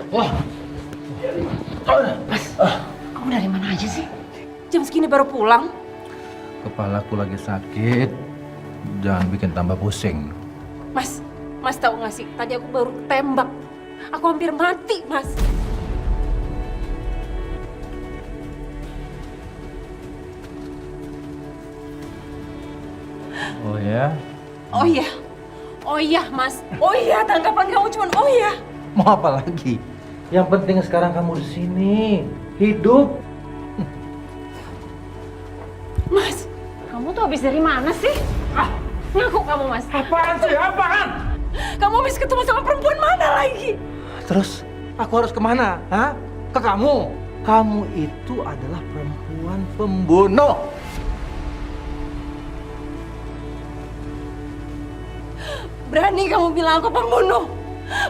Wah. Mas, kamu dari mana aja sih? Jam segini baru pulang? Kepalaku lagi sakit. Jangan bikin tambah pusing. Mas tahu nggak sih? Tadi aku baru tembak. Aku hampir mati, Mas. Oh ya? Oh iya, Mas. Oh iya, tanggapan kamu cuma oh iya. Mau apa lagi? Yang penting sekarang kamu di sini, hidup. Mas, kamu tuh habis dari mana sih? Ngaku kamu, Mas. Apaan sih? Apaan? Kamu habis ketemu sama perempuan mana lagi? Terus aku harus kemana? Hah? Ke kamu? Kamu itu adalah perempuan pembunuh. Berani kamu bilang aku pembunuh?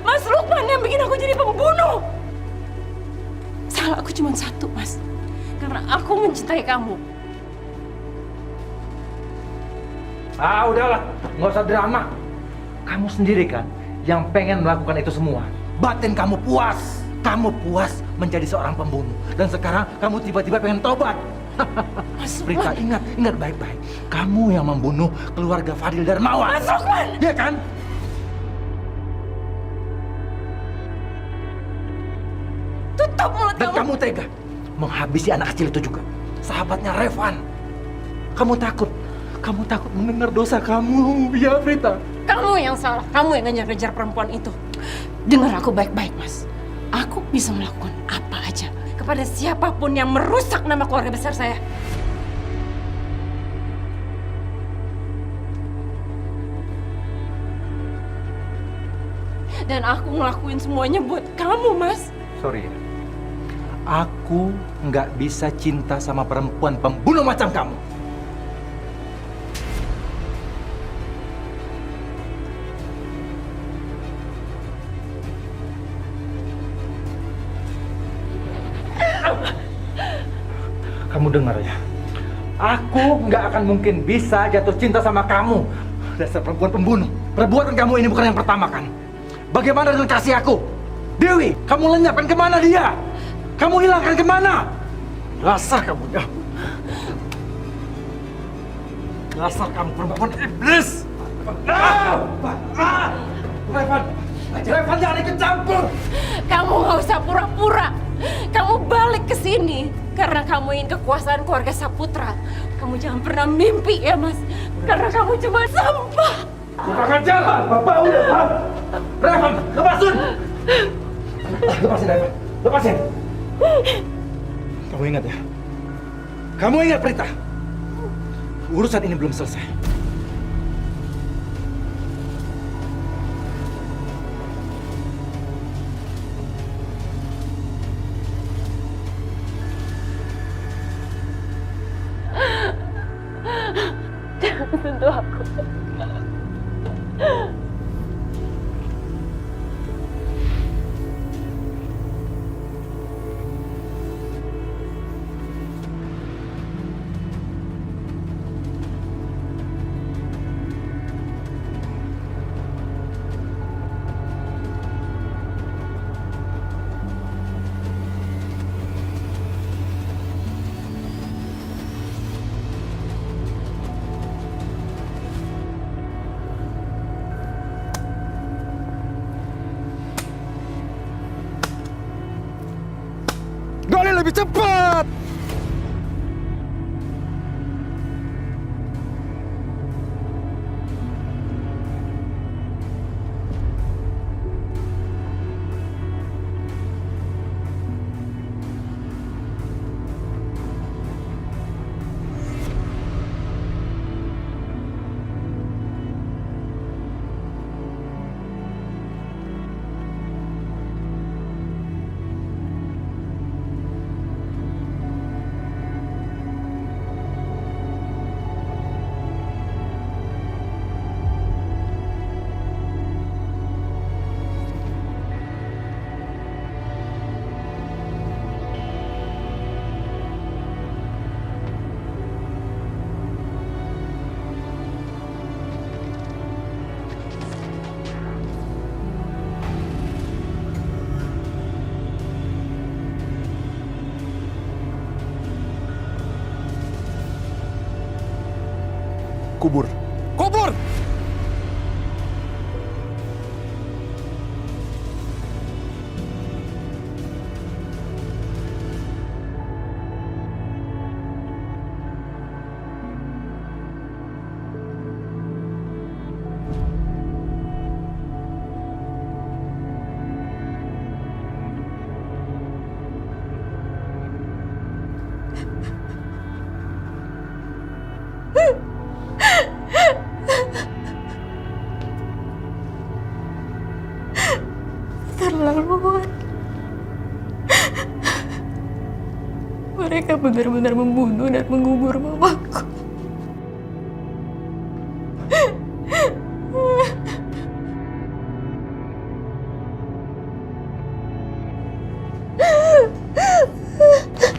Mas Lukman yang bikin aku jadi pembunuh. Salah aku cuma satu, Mas. Karena aku mencintai kamu. Udahlah, nggak usah drama. Kamu sendiri kan yang pengen melakukan itu semua. Batin kamu puas. Kamu puas menjadi seorang pembunuh. Dan sekarang kamu tiba-tiba pengen tobat. Mas Prita, Lukman. ingat baik-baik. Kamu yang membunuh keluarga Fadil Darmawan. Mas Lukman! Iya kan? Tutup mulut Dan kamu! kamu tega menghabisi anak kecil itu juga. Sahabatnya Revan. Kamu takut mendengar dosa kamu, ya Prita. Kamu yang salah. Kamu yang ngejar-ngejar perempuan itu. Dengar aku baik-baik, Mas. Aku bisa melakukan apa aja kepada siapapun yang merusak nama keluarga besar saya. Dan aku ngelakuin semuanya buat kamu, Mas. Sorry ya. Aku nggak bisa cinta sama perempuan pembunuh macam kamu. Kamu dengar ya? Aku nggak akan mungkin bisa jatuh cinta sama kamu. Dasar perempuan pembunuh. Perbuatan kamu ini bukan yang pertama kan? Bagaimana dengan kasih aku? Dewi, kamu lenyapkan kemana dia? Kamu hilangkan kemana? Dasar kamu ya. Dasar kamu perempuan iblis. Revan jangan ikut campur. Kamu nggak usah pura-pura. Kamu balik ke sini karena kamu ingin kekuasaan keluarga Saputra. Kamu jangan pernah mimpi ya, Mas. Karena kamu cuma sampah. Kurang ajar. Bapak udah, Pak. Revan, lepasin. Lepasin, Revan. Lepasin. Kamu ingat ya? Kamu ingat, Prita? Urusan ini belum selesai. Jangan sentuh aku. Gali lebih cepat! kubur. Kubur! Terlaluan. Mereka benar-benar membunuh dan mengubur mamaku.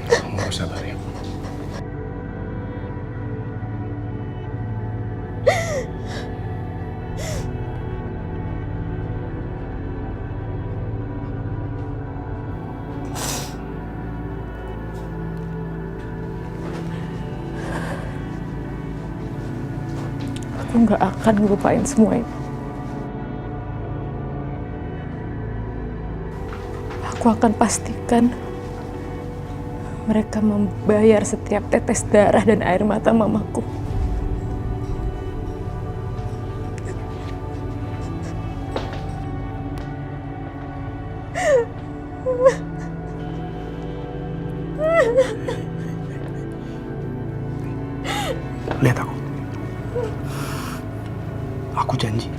Kamu harus sabar ya. Aku nggak akan ngelupain semua ini. Aku akan pastikan mereka membayar setiap tetes darah dan air mata mamaku. Lihat aku. Aku janji.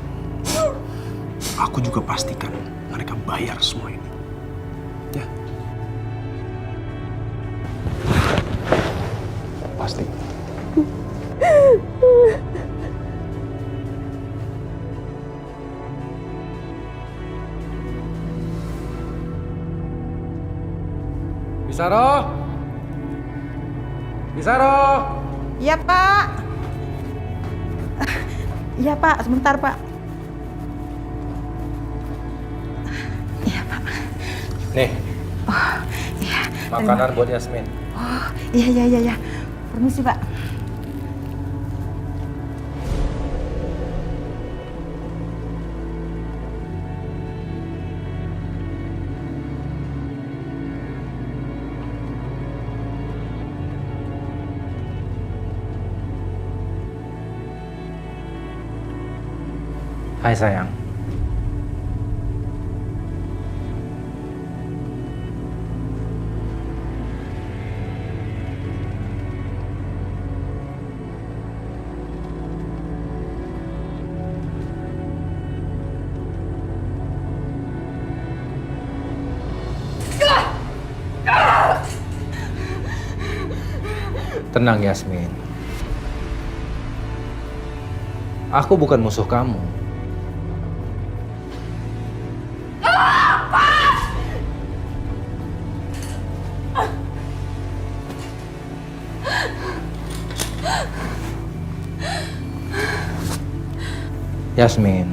Aku juga pastikan mereka bayar semua ini. Ya. Pasti. Bisaro! Bisaro! Iya, Pak. Iya, Pak. Sebentar, Pak. Iya, Pak. Nih, Oh, iya. makanan buat Yasmin. Oh, iya. Permisi, Pak. Hai sayang. Tenang Yasmin. Aku bukan musuh kamu. Yasmin.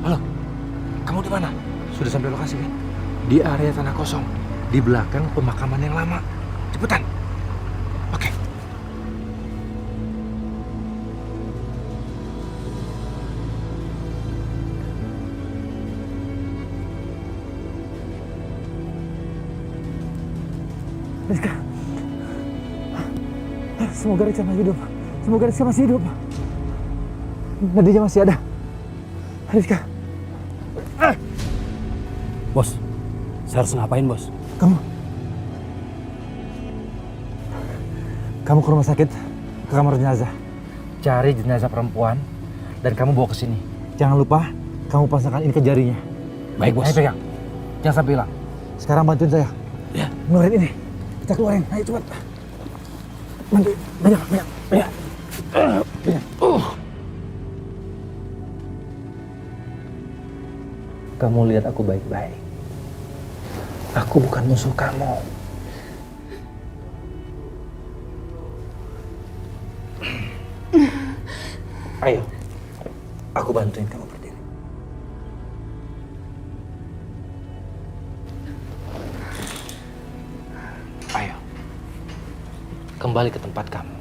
Halo, kamu di mana? Sudah sampai lokasi kan? Di area tanah kosong, di belakang pemakaman yang lama. Cepetan. Oke. Rizka, semoga Rizka masih hidup. Semoga Rizka masih hidup. Nadinya masih ada. Rizka. Bos, saya harus ngapain, Bos? Kamu ke rumah sakit, ke kamar jenazah. Cari jenazah perempuan dan kamu bawa ke sini. Jangan lupa, kamu pasangkan ini ke jarinya. Baik, Bos. Ayo pegang. Jangan sampai hilang. Sekarang bantuin saya. Ya. Ngeluarin ini. Kita keluarin. Ayo cepat. Bantuin. Banyak. Kamu lihat aku baik-baik. Aku bukan musuh kamu. Ayo, aku bantuin kamu berdiri. Ayo, kembali ke tempat kamu.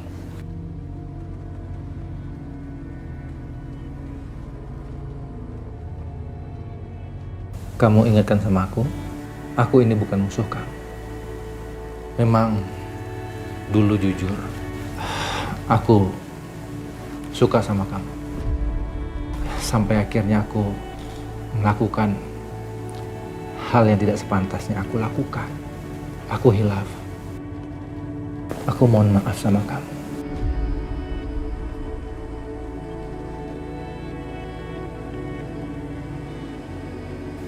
Kamu ingatkan sama aku ini bukan musuh kamu. Memang dulu jujur, aku suka sama kamu. Sampai akhirnya aku melakukan hal yang tidak sepantasnya aku lakukan. Aku hilaf. Aku mohon maaf sama kamu.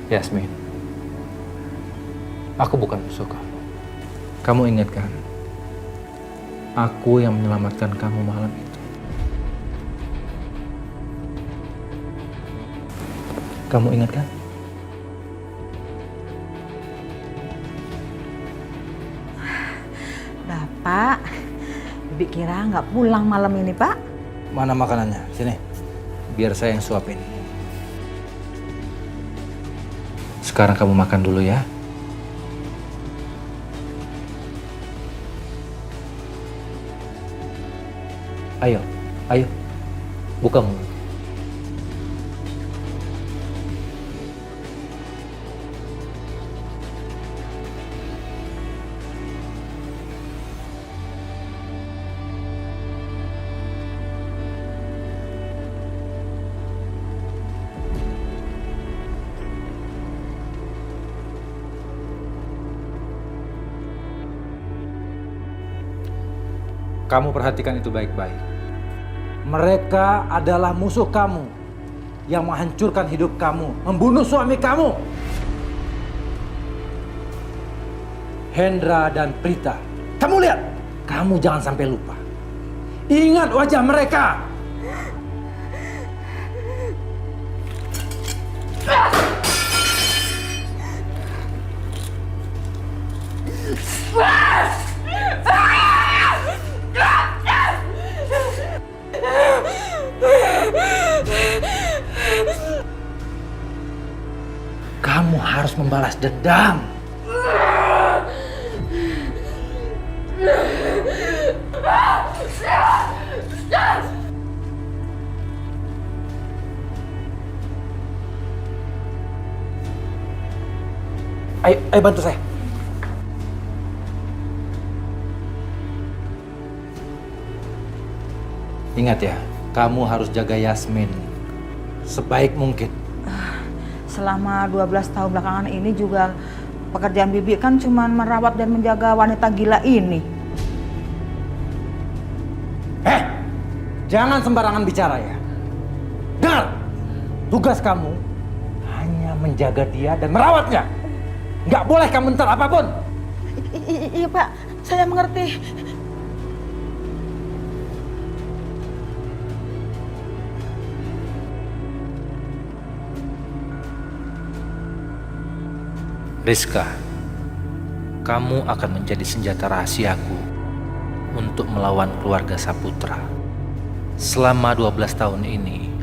Yasmin, aku bukan musuh kamu. Kamu ingat kan? Aku yang menyelamatkan kamu malam itu. Kamu ingat kan? Bapak, Bibi kira nggak pulang malam ini, Pak. Mana makanannya? Sini, biar saya yang suapin. Sekarang kamu makan dulu ya. Ayo, buka mulut. Kamu perhatikan itu baik-baik. Mereka adalah musuh kamu yang menghancurkan hidup kamu, membunuh suami kamu. Hendra dan Prita. Kamu lihat, kamu jangan sampai lupa. Ingat wajah mereka. Kamu harus membalas dendam. Ayo bantu saya. Ingat ya, kamu harus jaga Yasmin sebaik mungkin. Selama 12 tahun belakangan ini juga pekerjaan Bibi kan cuma merawat dan menjaga wanita gila ini. Jangan sembarangan bicara ya. Dengar, tugas kamu hanya menjaga dia dan merawatnya. Nggak boleh kamu entar apapun. Iya Pak, saya mengerti. Rizka, kamu akan menjadi senjata rahasiaku untuk melawan keluarga Saputra. Selama 12 tahun ini,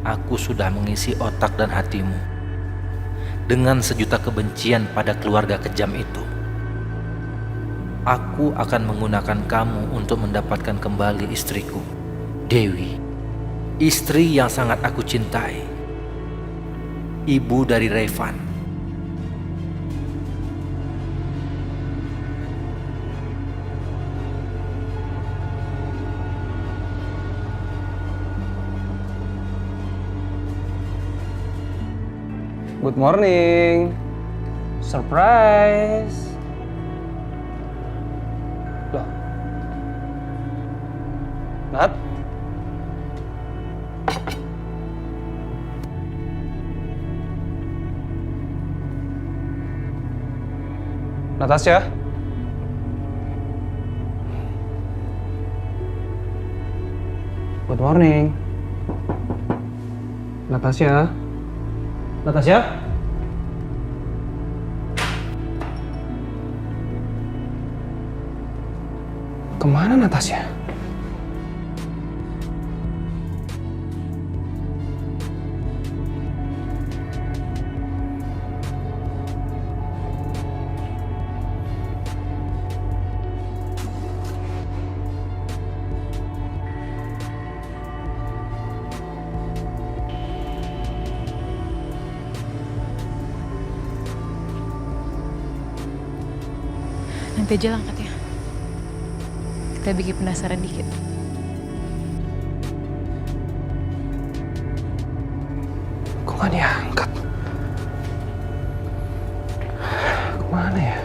aku sudah mengisi otak dan hatimu dengan sejuta kebencian pada keluarga kejam itu. Aku akan menggunakan kamu untuk mendapatkan kembali istriku, Dewi. Istri yang sangat aku cintai. Ibu dari Revan. Good morning. Surprise. Loh. Nat? Natasha? Good morning. Natasha? Natasha? Kemana Natasha? Nanti aja lah angkatnya. Kita bikin penasaran dikit. Kok gak diangkat? Kemana ya?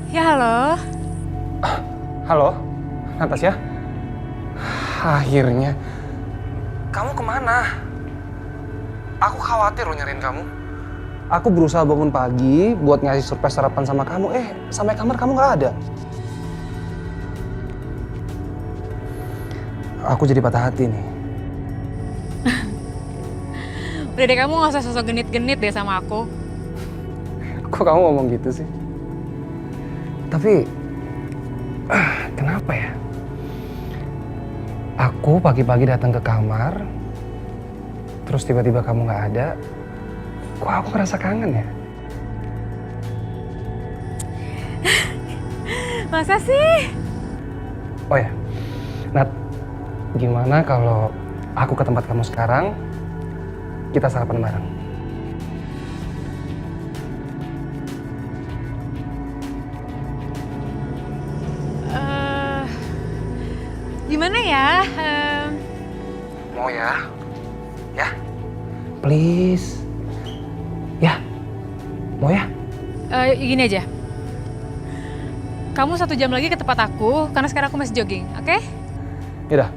Ya halo. Halo, Natasha? Akhirnya. Kamu kemana? Aku khawatir loh nyariin kamu. Aku berusaha bangun pagi buat ngasih surprise sarapan sama kamu. Sampai kamar kamu nggak ada. Aku jadi patah hati nih. Udah deh, kamu gak usah sosok genit-genit deh sama aku. Kok kamu ngomong gitu sih? Tapi, kenapa ya? Aku pagi-pagi datang ke kamar, terus tiba-tiba kamu nggak ada. Kok aku ngerasa kangen ya? Masa sih? Oh ya, Nat, gimana kalau aku ke tempat kamu sekarang, kita sarapan bareng? Gimana ya? Mau ya? Ya? Please? Ya? Mau ya? Gini aja. Kamu 1 jam lagi ke tempat aku, karena sekarang aku masih jogging, oke? Yaudah,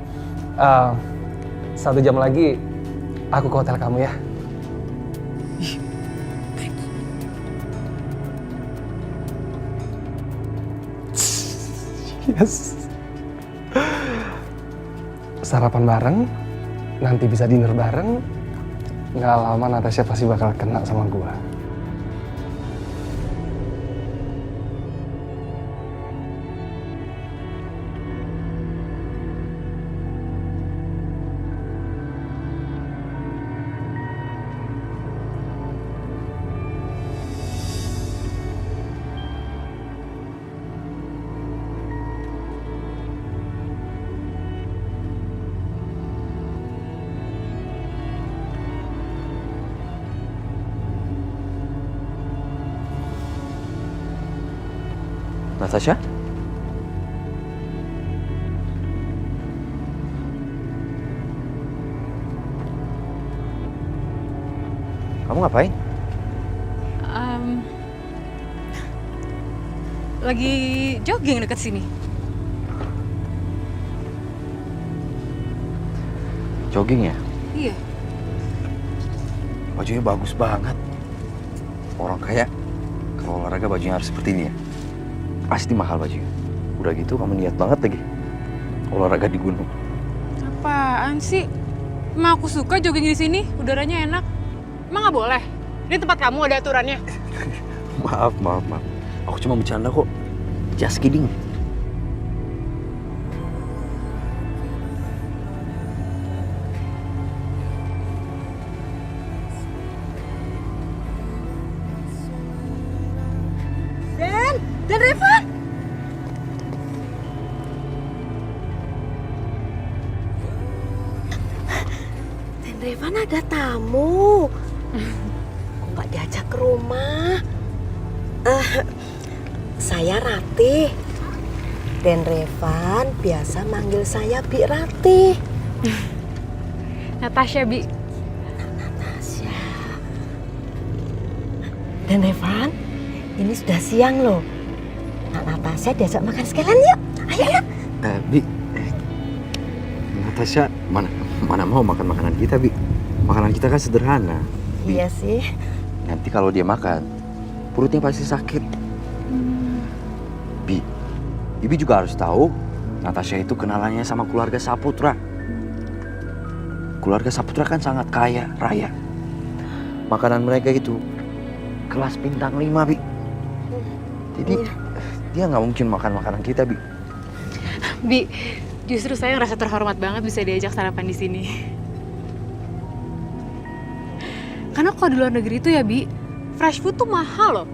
1 jam lagi aku ke hotel kamu ya. Yes. Sarapan bareng, nanti bisa dinner bareng. Nggak lama Natasha pasti bakal kena sama gua. Natasha? Kamu ngapain? Lagi jogging deket sini. Jogging ya? Iya. Bajunya bagus banget. Orang kaya kalau olahraga bajunya harus seperti ini ya. Pasti mahal bajunya. Udah gitu kamu niat banget lagi olahraga di gunung. Apaan sih? Emang aku suka jogging di sini, udaranya enak. Emang nggak boleh? Ini tempat kamu ada aturannya. Maaf. Aku cuma bercanda kok. Just kidding. Dan Revan! Dan Revan ada tamu. Kok nggak diajak ke rumah? Saya Ratih. Dan Revan biasa manggil saya Bi Ratih. Natasha, Bi. Natasha. Dan Revan, ini sudah siang loh. Natasha diajak makan sekalian yuk. Ayo. Bi, Natasha mana mau makan makanan kita, Bi. Makanan kita kan sederhana. Bi. Iya sih. Nanti kalau dia makan, perutnya pasti sakit. Bi, Bibi juga harus tahu Natasha itu kenalannya sama keluarga Saputra. Keluarga Saputra kan sangat kaya raya. Makanan mereka itu kelas bintang 5, Bi. Jadi dia nggak mungkin makan makanan kita, Bi. Bi, justru saya ngerasa terhormat banget bisa diajak sarapan di sini. Karena kalau di luar negeri itu ya, Bi, fresh food tuh mahal loh.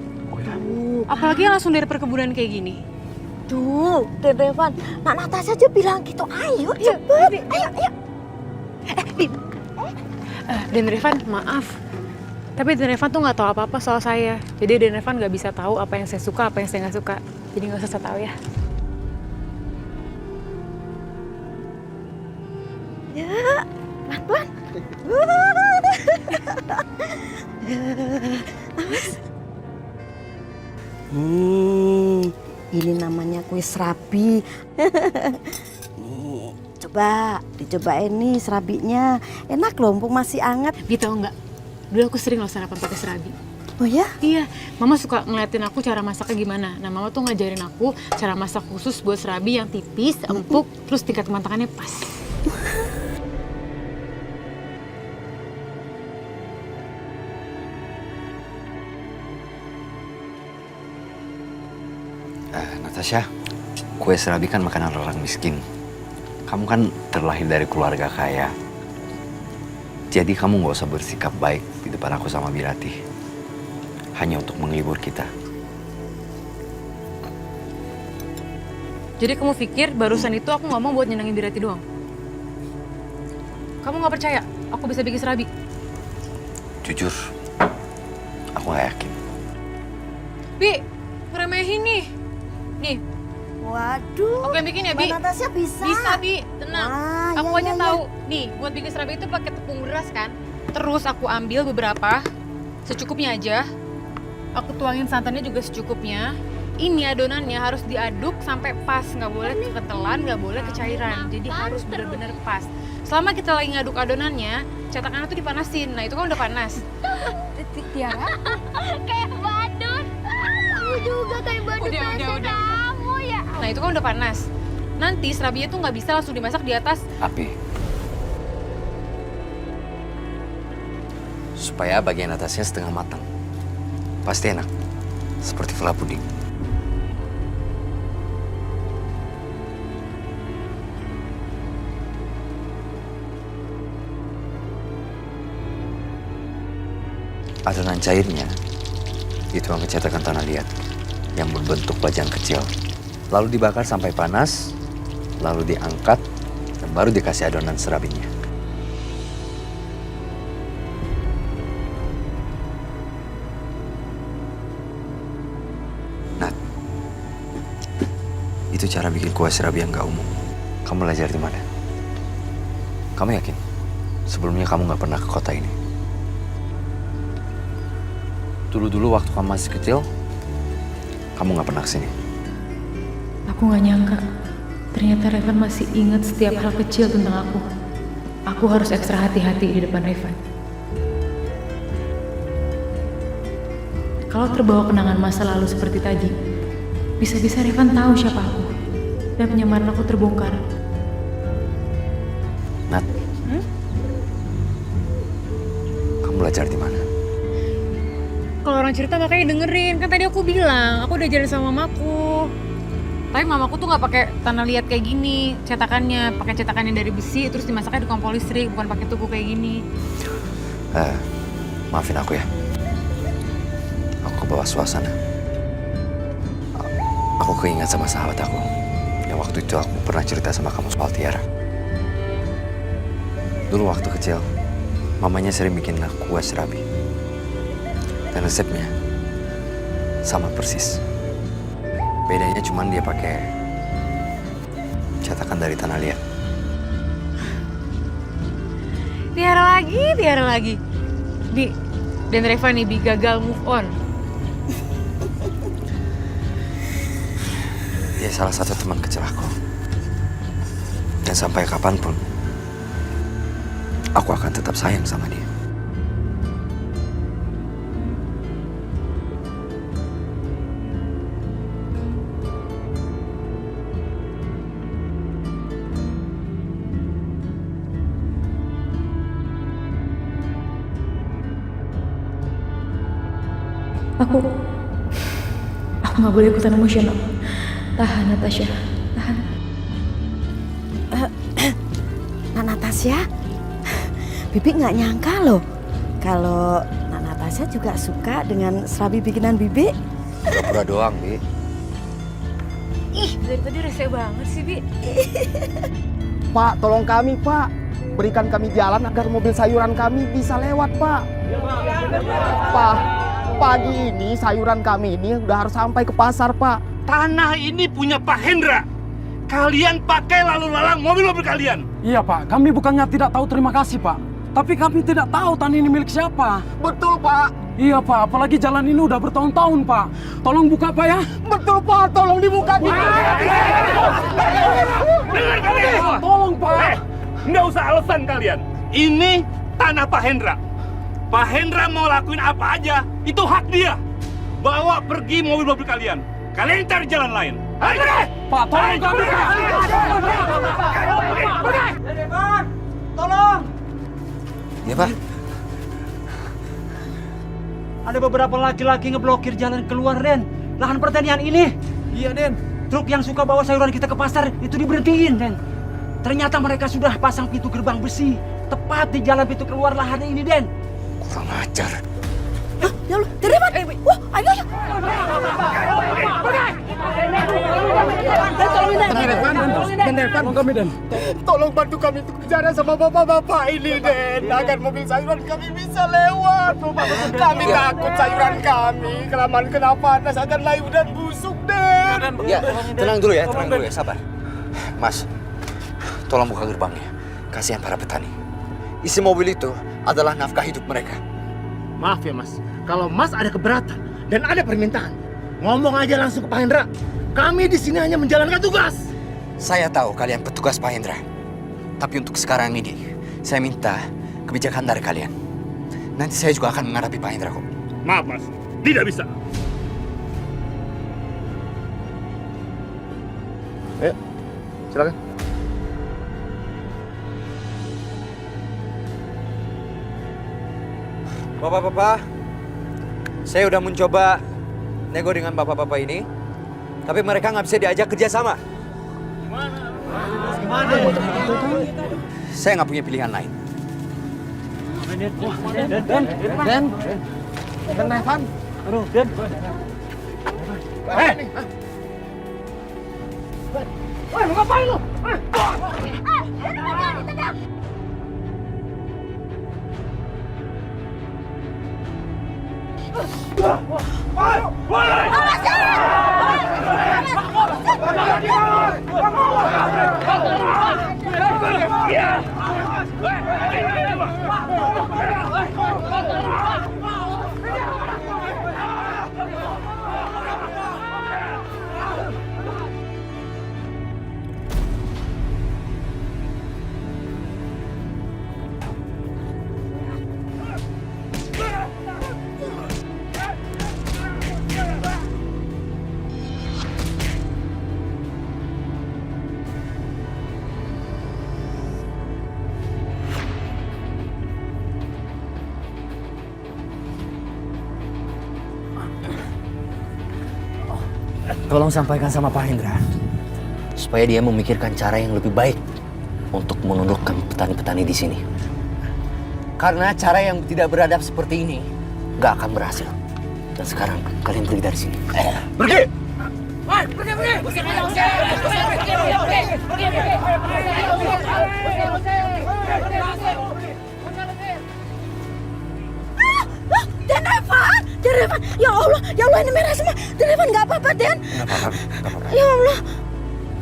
Apalagi yang langsung dari perkebunan kayak gini. Tuh, Den Revan, Nak Natasha aja bilang gitu. Ayo, cepet. Ayo. Dan Revan, maaf. Tapi Dan Revan tuh nggak tahu apa-apa soal saya. Jadi Dan Revan nggak bisa tahu apa yang saya suka, apa yang saya nggak suka. Jadi nggak usah saya tahu ya. Ya, pelan-pelan. Ini namanya kue serabi. Nih, dicobain nih serabinya. Enak loh, mumpung masih hangat. Bi tahu nggak? Dulu aku sering loh sarapan pakai serabi. Oh ya? Iya, Mama suka ngeliatin aku cara masaknya gimana. Nah, Mama tuh ngajarin aku cara masak khusus buat serabi yang tipis, empuk, terus tingkat kematangannya pas. Natasha, kue serabi kan makanan orang miskin. Kamu kan terlahir dari keluarga kaya. Jadi kamu nggak usah bersikap baik di depan aku sama Birati. Hanya untuk menghibur kita. Jadi kamu pikir barusan itu aku ngomong buat nyenengin Birati doang? Kamu nggak percaya aku bisa bikin serabi? Jujur, aku nggak yakin. Bi, ngeremehin nih. Nih, Waduh. aku yang bikin ya, Bi? Mbak Natasha bisa. Bisa, Bi. Tenang. Wah, Aku iya, aja iya, tahu. Nih, buat bikin serabi itu pakai tepung beras kan. Terus aku ambil beberapa, secukupnya aja. Aku tuangin santannya juga secukupnya. Ini adonannya harus diaduk sampai pas, nggak boleh keketelan, nggak boleh kecairan. Jadi harus benar-benar pas. Selama kita lagi ngaduk adonannya, cetakannya tuh dipanasin. Nah, itu kan udah panas. Tiara? Kayak badut. Kamu juga kayak badut Udah. kamu ya. Nah, itu kan udah panas. Nanti serabinya tuh nggak bisa langsung dimasak di atas. Api. Supaya bagian atasnya setengah matang. Pasti enak. Seperti fla puding. Adonan cairnya dituang ke cetakan tanah liat yang berbentuk bajang kecil. Lalu dibakar sampai panas, lalu diangkat, dan baru dikasih adonan serabinya. Nat, itu cara bikin kue serabi yang gak umum. Kamu belajar di mana? Kamu yakin? Sebelumnya kamu gak pernah ke kota ini? Dulu-dulu waktu kamu masih kecil, kamu gak pernah kesini. Aku gak nyangka, ternyata Revan masih ingat setiap hal kecil tentang aku. Aku harus ekstra hati-hati di depan Revan. Kalau terbawa kenangan masa lalu seperti tadi, bisa-bisa Revan tahu siapa aku. Dan penyamaran aku terbongkar. Nat, kamu belajar di mana? Kalau orang cerita makanya dengerin, kan tadi aku bilang, aku udah jalan sama mamaku. Tapi mamaku tuh nggak pakai tanah liat kayak gini, cetakannya pakai cetakannya dari besi, terus dimasaknya di kompor listrik, bukan pakai tuku kayak gini. Maafin aku ya. Aku kebawa suasana. Aku keingat sama sahabat aku. Yang waktu itu aku pernah cerita sama kamu soal Tiara. Dulu waktu kecil, mamanya sering bikin kue serabi. Dan resepnya sama persis. Bedanya cuma dia pakai cetakan dari tanah liat. Tiara lagi. Bi, dan Reva nih, Bi gagal move on. Dia salah satu teman kecil aku. Dan sampai kapanpun, aku akan tetap sayang sama dia. Aku nggak boleh ikutan emosional. Tahan, Natasha. Tahan. Nak Natasha, Bibi nggak nyangka loh kalau Nak Natasha juga suka dengan serabi bikinan Bibi. Pura-pura doang, Bi. Ih, dari tadi rese banget sih, Bi. Pak, tolong kami, Pak. Berikan kami jalan agar mobil sayuran kami bisa lewat, Pak. Pak, pagi ini sayuran kami ini udah harus sampai ke pasar, Pak. Tanah ini punya Pak Hendra. Kalian pakai lalu lalang mobil-mobil kalian. Iya Pak, kami bukannya tidak tahu terima kasih Pak. Tapi kami tidak tahu tanah ini milik siapa. Betul Pak. Iya Pak, apalagi jalan ini udah bertahun-tahun Pak. Tolong buka Pak ya. Betul Pak, tolong dibuka. Dengar kalian semua. Tolong Pak. Nggak usah alasan kalian. Ini tanah Pak Hendra. Pak Hendra mau lakuin apa aja, itu hak dia. Bawa pergi mobil-mobil kalian. Kalian cari jalan lain. Ayo! Pak, tolong kami Pak. Tolong! Iya, Pak. Ada beberapa laki-laki ngeblokir jalan keluar, Den. Lahan pertanian ini. Iya, Den. Truk yang suka bawa sayuran kita ke pasar itu diberhentiin, Den. Ternyata mereka sudah pasang pintu gerbang besi tepat di jalan pintu keluar lahan ini, Den. Kurang ajar. Hah? Ya Allah, Derevan! Wah, ayo, ayo! Tolong kami Den. Tolong bantu kami untuk bicara sama bapak-bapak ini, Den. Agar mobil sayuran kami bisa lewat. Kami takut sayuran kami kelamaan kena panas akan layu dan busuk, Den. Ya, tenang dulu ya, sabar. Mas, tolong buka gerbangnya. Kasihan para petani. Isi mobil itu adalah nafkah hidup mereka. Maaf ya, Mas. Kalau Mas ada keberatan dan ada permintaan, ngomong aja langsung ke Pak Hendra. Kami di sini hanya menjalankan tugas. Saya tahu kalian petugas Pak Hendra. Tapi untuk sekarang ini, saya minta kebijakan dari kalian. Nanti saya juga akan menghadapi Pak Hendra kok. Maaf, Mas. Tidak bisa. Ayo, silakan. Bapak-bapak, saya udah mencoba nego dengan bapak-bapak ini, tapi mereka nggak bisa diajak kerjasama. Gimana? Saya nggak punya pilihan lain. Den, Evan. Aduh, Den. Mau ngapain lu? Tolong sampaikan sama Pak Hendra, supaya dia memikirkan cara yang lebih baik untuk menundukkan petani-petani di sini. Karena cara yang tidak beradab seperti ini nggak akan berhasil. Dan sekarang kalian pergi dari sini. Pergi! Derevan, ya Allah ini merah semua. Derevan nggak apa-apa, Den. Nggak apa-apa. Ya Allah.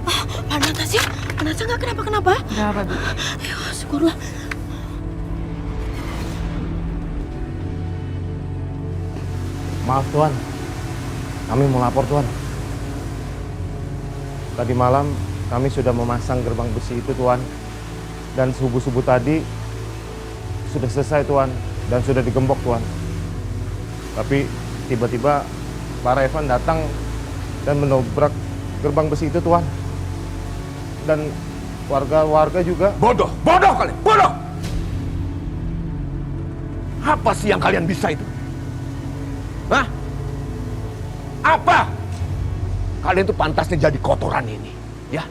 Pak Natasha nggak kenapa-kenapa? Nggak apa, Bu. Ya syukurlah. Maaf Tuan, kami mau lapor Tuan. Tadi malam kami sudah memasang gerbang besi itu Tuan. Dan subuh-subuh tadi sudah selesai Tuan, dan sudah digembok Tuan. Tapi tiba-tiba Pak Revan datang dan menobrak gerbang besi itu Tuan. Dan warga-warga juga. Bodoh kalian, bodoh! Apa sih yang kalian bisa itu? Hah? Apa? Kalian tuh pantasnya jadi kotoran ini, ya?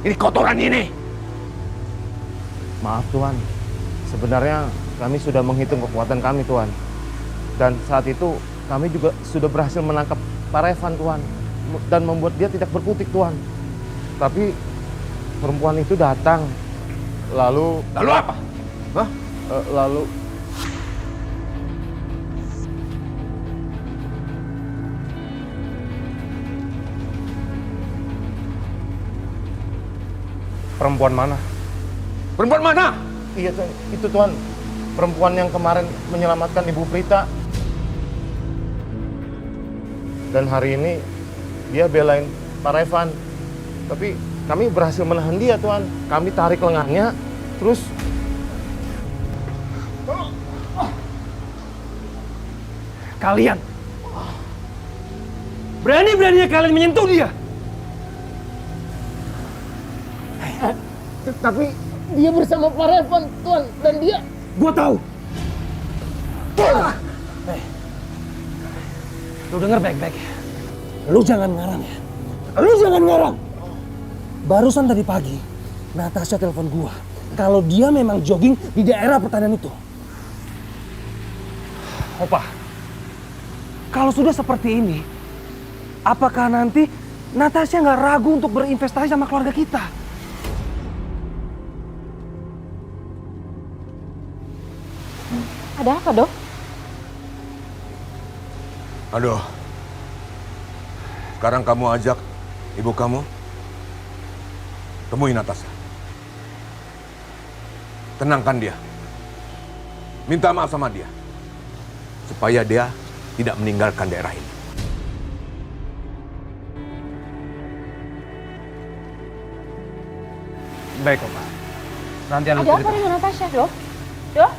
Ini kotoran ini. Maaf Tuan, sebenarnya kami sudah menghitung kekuatan kami Tuan. Dan saat itu kami juga sudah berhasil menangkap Pak Revan Tuan. Dan membuat dia tidak berkutik Tuan. Tapi perempuan itu datang. Lalu apa? Hah? Lalu perempuan mana? Perempuan mana? Iya, itu Tuan. Perempuan yang kemarin menyelamatkan Ibu Prita. Dan hari ini dia belain Pak Revan. Tapi kami berhasil menahan dia, Tuan. Kami tarik lengannya, terus Kalian berani-beraninya kalian menyentuh dia. Tapi dia bersama Pak Revan, Tuan, dan dia... Gua tahu. Lu denger baik-baik. Lu jangan ngarang ya. Lu jangan ngarang. Barusan tadi pagi, Natasha telepon gua kalau dia memang jogging di daerah pertanian itu. Opa, kalau sudah seperti ini, apakah nanti Natasha nggak ragu untuk berinvestasi sama keluarga kita? Ada apa, Dok? Aduh. Sekarang kamu ajak ibu kamu temui Natasha. Tenangkan dia. Minta maaf sama dia. Supaya dia tidak meninggalkan daerah ini. Baik, Opa. Nanti Ada apa dengan Natasha, Dok? Dok?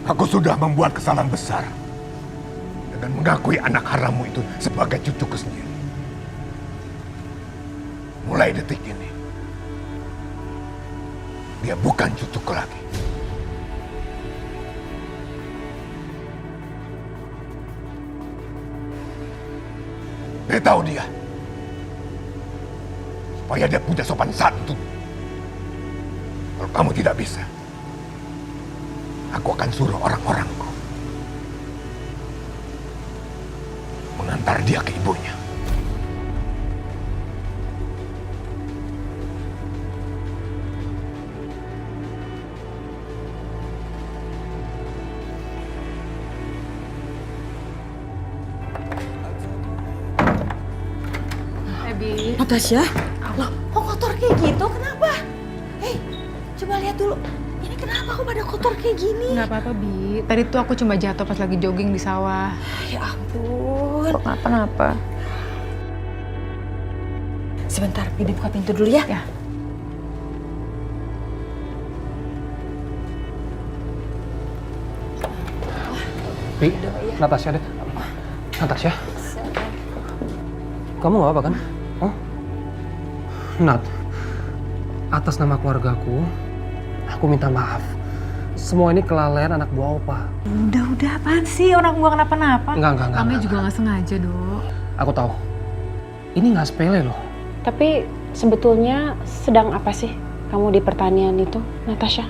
Aku sudah membuat kesalahan besar dengan mengakui anak harammu itu sebagai cucuku sendiri. Mulai detik ini, dia bukan cucuku lagi. Beritahu dia supaya dia punya sopan santun. Kalau kamu tidak bisa, aku akan suruh orang-orangku mengantar dia ke ibunya. Ebi. Natasha? Loh, kok kotor kayak gitu? Kenapa? Hei, coba lihat dulu. Ini kenapa kok pada kotor kayak gini? Nggak apa-apa, Bi. Tadi tuh aku cuma jatuh pas lagi jogging di sawah. Ya ampun. Kok kenapa-napa? Sebentar, Bibi buka pintu dulu ya. Ya. Bi, Natasha deh. Natasha? Kamu nggak apa kan? Oh? Nat, atas nama keluargaku, aku minta maaf. Semua ini kelalaian anak buah Opa. Udah, apaan sih? Orang gua kenapa-napa. Enggak. Kami juga nggak sengaja, Dok. Aku tahu. Ini nggak sepele loh. Tapi sebetulnya sedang apa sih kamu di pertanian itu, Natasha?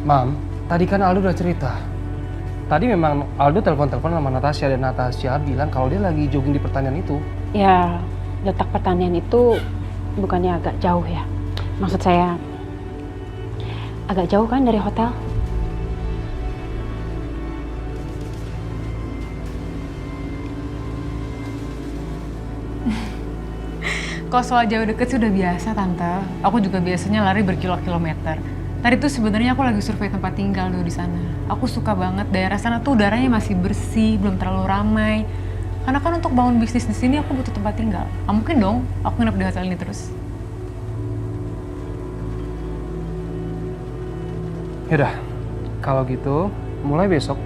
Mam, tadi kan Aldo udah cerita. Tadi memang Aldo telepon-telepon sama Natasha dan Natasha bilang kalau dia lagi jogging di pertanian itu. Ya, letak pertanian itu bukannya agak jauh ya? Maksud saya, Agak jauh kan dari hotel? Kalau soal jauh deket sih udah biasa, Tante. Aku juga biasanya lari berkilo-kilometer. Tadi tuh sebenarnya aku lagi survei tempat tinggal dulu di sana. Aku suka banget daerah sana tuh udaranya masih bersih, belum terlalu ramai. Karena kan untuk bangun bisnis di sini aku butuh tempat tinggal. Nggak mungkin dong aku nginep di hotel ini terus. Yaudah, kalau gitu mulai besok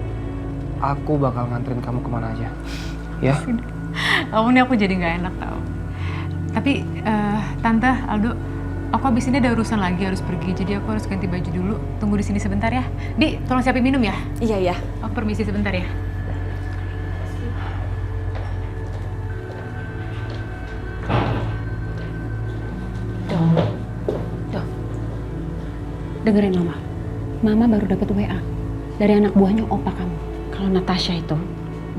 aku bakal nganterin kamu kemana aja. Ya? Kamu nih aku jadi nggak enak tau. Tapi Tante, Aldo, aku abis ini ada urusan lagi harus pergi, jadi aku harus ganti baju dulu. Tunggu di sini sebentar ya. Bi, tolong siapin minum ya. Iya ya. Aku permisi sebentar ya. Dok, dengerin Mama. Mama baru dapat WA dari anak buahnya opa kamu. Kalau Natasha itu,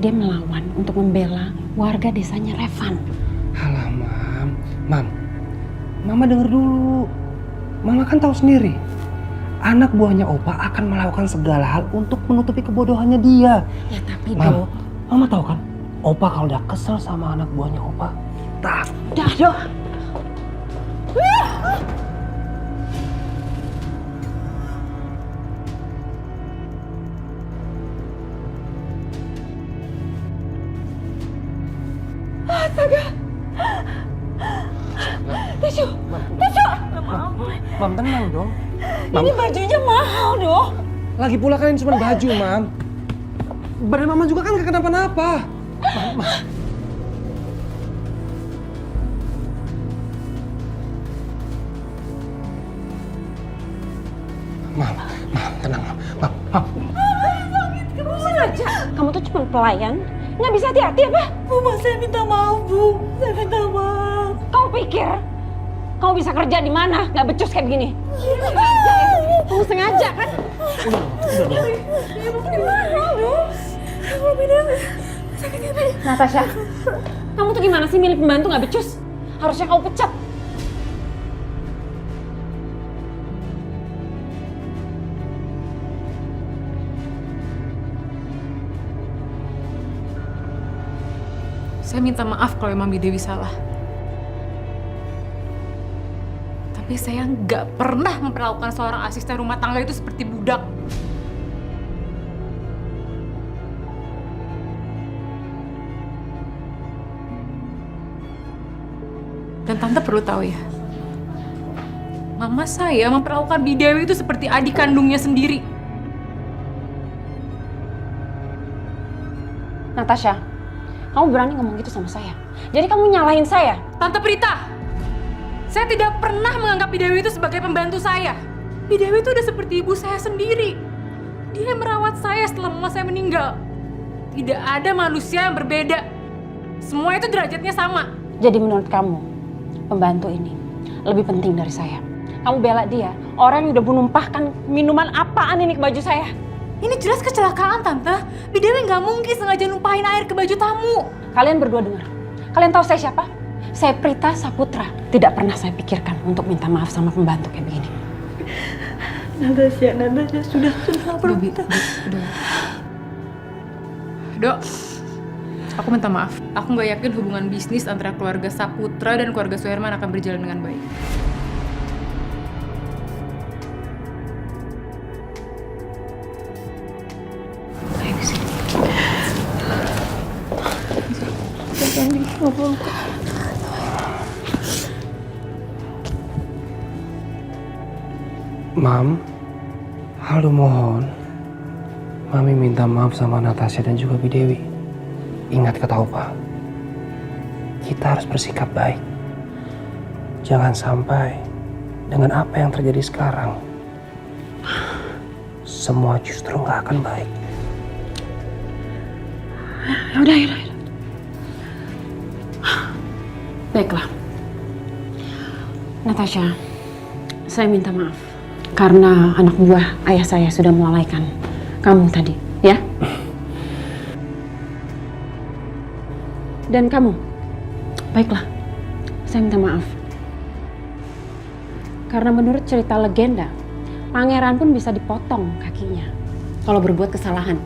dia melawan untuk membela warga desanya Revan. Alah, Mam, Mama denger dulu. Mama kan tahu sendiri, anak buahnya Opa akan melakukan segala hal untuk menutupi kebodohannya dia. Ya tapi Mam, Mama tahu kan, Opa kalau udah kesel sama anak buahnya Opa, Udah, Dok. Astaga. Tisu. Mam tenang dong. Ini bajunya mahal dong. Lagi pula kan ini cuma baju, Mam. Badan Mama juga kan gak kenapa-napa. Mam, tenang, Mam. Kamu sengaja? Kamu tuh cuma pelayan, nggak bisa hati-hati apa? Bu, saya minta maaf, Bu. Saya minta maaf. Kamu pikir kamu bisa kerja di mana? Nggak becus kayak begini? Sengaja ya? Kamu sengaja kan? Ibu gimana, Bu? Sakitnya tadi. Natasha, kamu tuh gimana sih milih pembantu nggak becus? Harusnya kamu pecat. Saya minta maaf kalau emang Bi Dewi salah. Tapi saya nggak pernah memperlakukan seorang asisten rumah tangga itu seperti budak. Dan Tante perlu tahu ya, Mama saya memperlakukan Bi Dewi itu seperti adik kandungnya sendiri. Natasha, kamu berani ngomong gitu sama saya? Jadi kamu nyalahin saya? Tante Prita, saya tidak pernah menganggap Bi Dewi itu sebagai pembantu saya. Bi Dewi itu udah seperti ibu saya sendiri. Dia merawat saya setelah mama saya meninggal. Tidak ada manusia yang berbeda. Semua itu derajatnya sama. Jadi menurut kamu, pembantu ini lebih penting dari saya? Kamu bela dia, orang yang udah menumpahkan minuman apaan ini ke baju saya? Ini jelas kecelakaan, Tante. Bi Dewi nggak mungkin sengaja numpahin air ke baju tamu. Kalian berdua dengar. Kalian tahu saya siapa? Saya Prita Saputra. Tidak pernah saya pikirkan untuk minta maaf sama pembantu kayak begini. Natasha, sudah berhenti. Dok, aku minta maaf. Aku nggak yakin hubungan bisnis antara keluarga Saputra dan keluarga Suherman akan berjalan dengan baik. Mam, Aldo mohon, Mami minta maaf sama Natasha dan juga Bi Dewi. Ingat kata Opa, kita harus bersikap baik. Jangan sampai dengan apa yang terjadi sekarang, semua justru nggak akan baik. Yaudah. Baiklah. Natasha, saya minta maaf. Karena anak buah ayah saya sudah melalaikan kamu tadi, ya? Dan kamu, baiklah, saya minta maaf. Karena menurut cerita legenda, Pangeran pun bisa dipotong kakinya kalau berbuat kesalahan.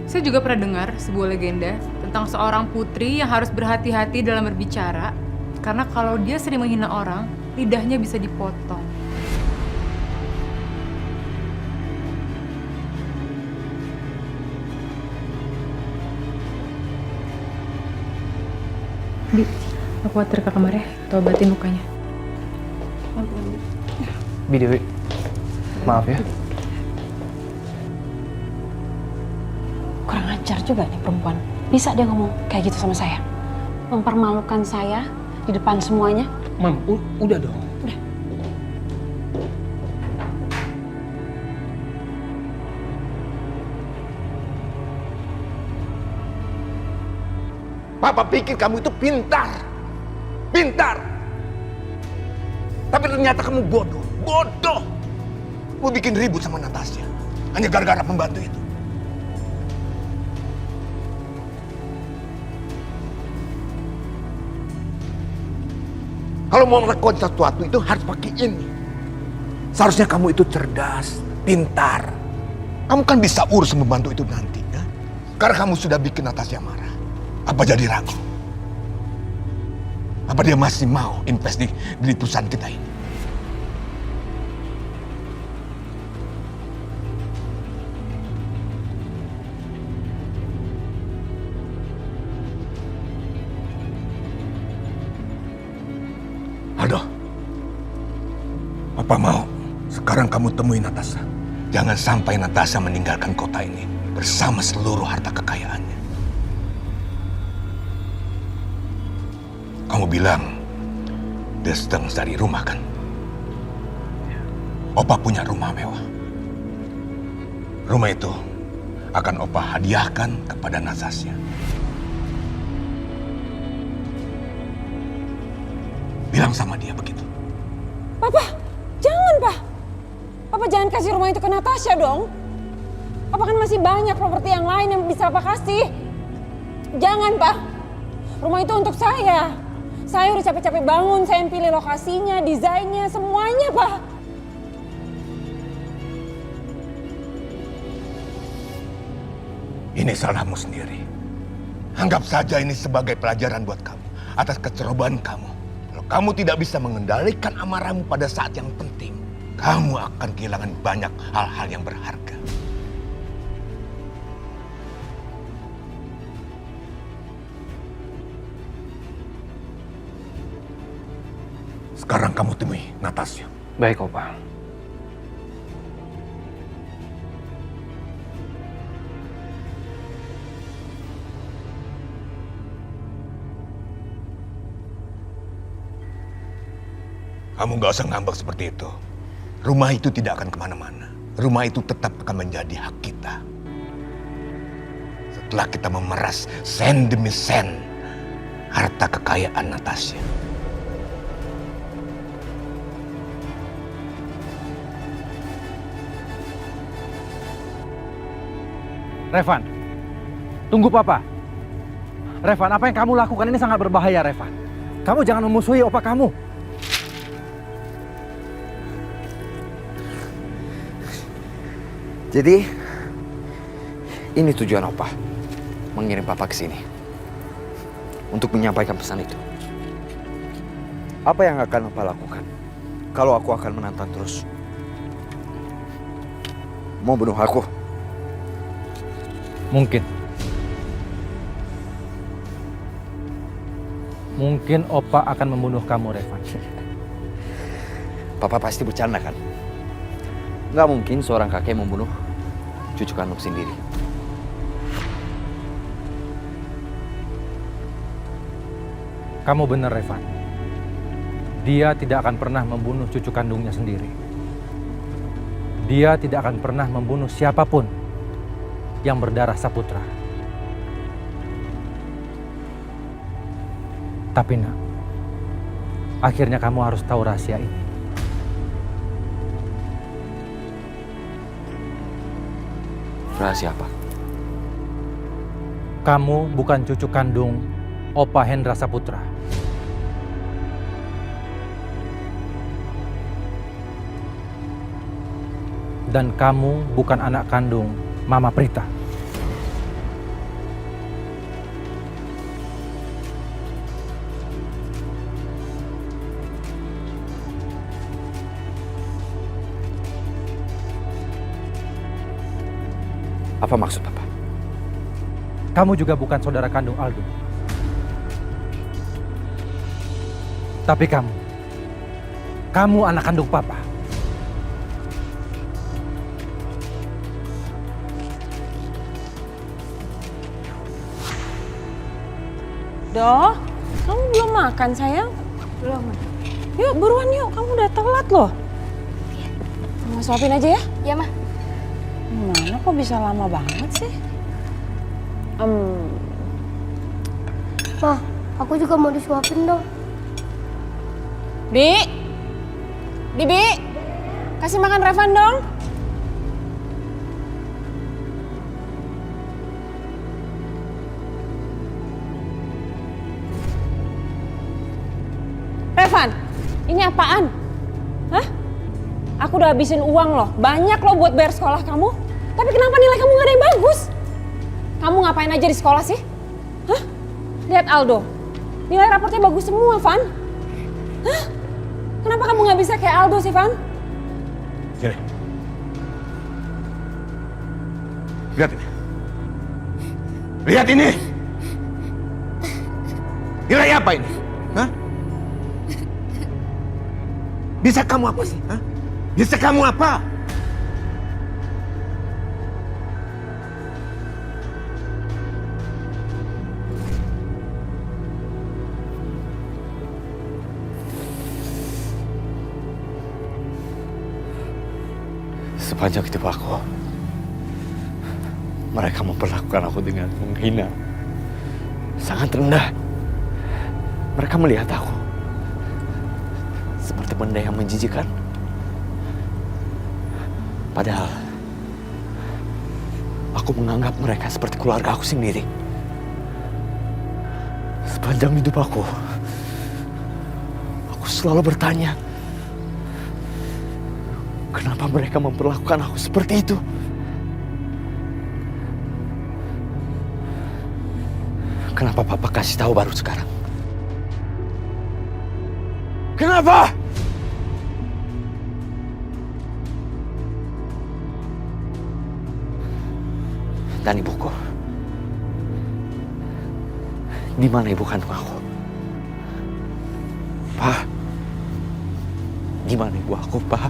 Saya juga pernah dengar sebuah legenda tentang seorang putri yang harus berhati-hati dalam berbicara karena kalau dia sering menghina orang, lidahnya bisa dipotong. Bi, aku khawatir ke kamar ya, tuh obatin lukanya. Bi Dewi, maaf ya. Kurang ajar juga nih perempuan. Bisa dia ngomong kayak gitu sama saya. Mempermalukan saya di depan semuanya. Mam, udah dong. Udah. Papa pikir kamu itu pintar. Pintar. Tapi ternyata kamu bodoh. Bodoh. Mau bikin ribut sama Natasha. Hanya gara-gara pembantu itu. Kalau mau melakukan sesuatu itu harus pakai ini. Seharusnya kamu itu cerdas, pintar. Kamu kan bisa urus membantu itu nanti. Ya? Karena kamu sudah bikin Natasha marah. Apa jadi ragu? Apa dia masih mau invest di perusahaan kita ini? Aduh, Papa mau sekarang kamu temui Natasha. Jangan sampai Natasha meninggalkan kota ini bersama seluruh harta kekayaannya. Kamu bilang dia sedang cari rumah kan? Opa punya rumah mewah. Rumah itu akan Opa hadiahkan kepada Natasha. Bilang sama dia begitu. Papa, jangan, Pak. Papa jangan kasih rumah itu ke Natasha dong. Papa kan masih banyak properti yang lain yang bisa Papa kasih. Jangan, Pak. Rumah itu untuk saya. Saya udah capek-capek bangun, saya yang pilih lokasinya, desainnya, semuanya, Pak. Ini salahmu sendiri. Anggap saja ini sebagai pelajaran buat kamu atas kecerobohan kamu. Kalau kamu tidak bisa mengendalikan amarahmu pada saat yang penting, kamu akan kehilangan banyak hal-hal yang berharga. Sekarang kamu temui Natasha. Baik, Opa. Kamu gak usah ngambek seperti itu. Rumah itu tidak akan kemana-mana. Rumah itu tetap akan menjadi hak kita. Setelah kita memeras sen demi sen harta kekayaan Natasha. Revan, tunggu Papa. Revan, apa yang kamu lakukan ini sangat berbahaya, Revan. Kamu jangan memusuhi opa kamu. Jadi, ini tujuan Opa. Mengirim Papa ke sini. Untuk menyampaikan pesan itu. Apa yang akan Opa lakukan? Kalau aku akan menantang terus. Mau bunuh aku? Mungkin. Mungkin Opa akan membunuh kamu, Revan. Papa pasti bercanda kan? Nggak mungkin seorang kakek membunuh cucu kandung sendiri. Kamu benar, Revan. Dia tidak akan pernah membunuh cucu kandungnya sendiri. Dia tidak akan pernah membunuh siapapun yang berdarah Saputra. Tapi nak, akhirnya kamu harus tahu rahasia ini. Rahasia apa? Kamu bukan cucu kandung Opa Hendra Saputra. Dan kamu bukan anak kandung Mama Prita. Apa maksud Papa? Kamu juga bukan saudara kandung Aldo. Tapi kamu anak kandung Papa. Doh, kamu belum makan sayang? Belum. Yuk buruan yuk, kamu udah telat loh. Mama suapin aja ya? Ya, Ma. Gimana kok bisa lama banget sih? Ma, aku juga mau disuapin dong. Bi, kasih makan Revan dong. Revan, ini apaan? Hah? Aku udah habisin uang loh, banyak loh buat bayar sekolah kamu. Tapi kenapa nilai kamu gak ada yang bagus? Kamu ngapain aja di sekolah sih? Hah? Lihat Aldo, nilai raportnya bagus semua, Van. Hah? Kenapa kamu gak bisa kayak Aldo sih, Van? Sini. Lihat ini. Lihat ini. Nilai apa ini? Hah? Bisa kamu apa sih? Hah? Bisa kamu apa? Sepanjang hidup aku, mereka memperlakukan aku dengan menghina, sangat rendah. Mereka melihat aku seperti benda yang menjijikan. Padahal aku menganggap mereka seperti keluarga aku sendiri. Sepanjang hidup aku selalu bertanya, kenapa mereka memperlakukan aku seperti itu? Kenapa Papa kasih tahu baru sekarang? Kenapa? Dan ibuku, di mana ibu kandung aku? Pak, di mana ibu aku, Pak?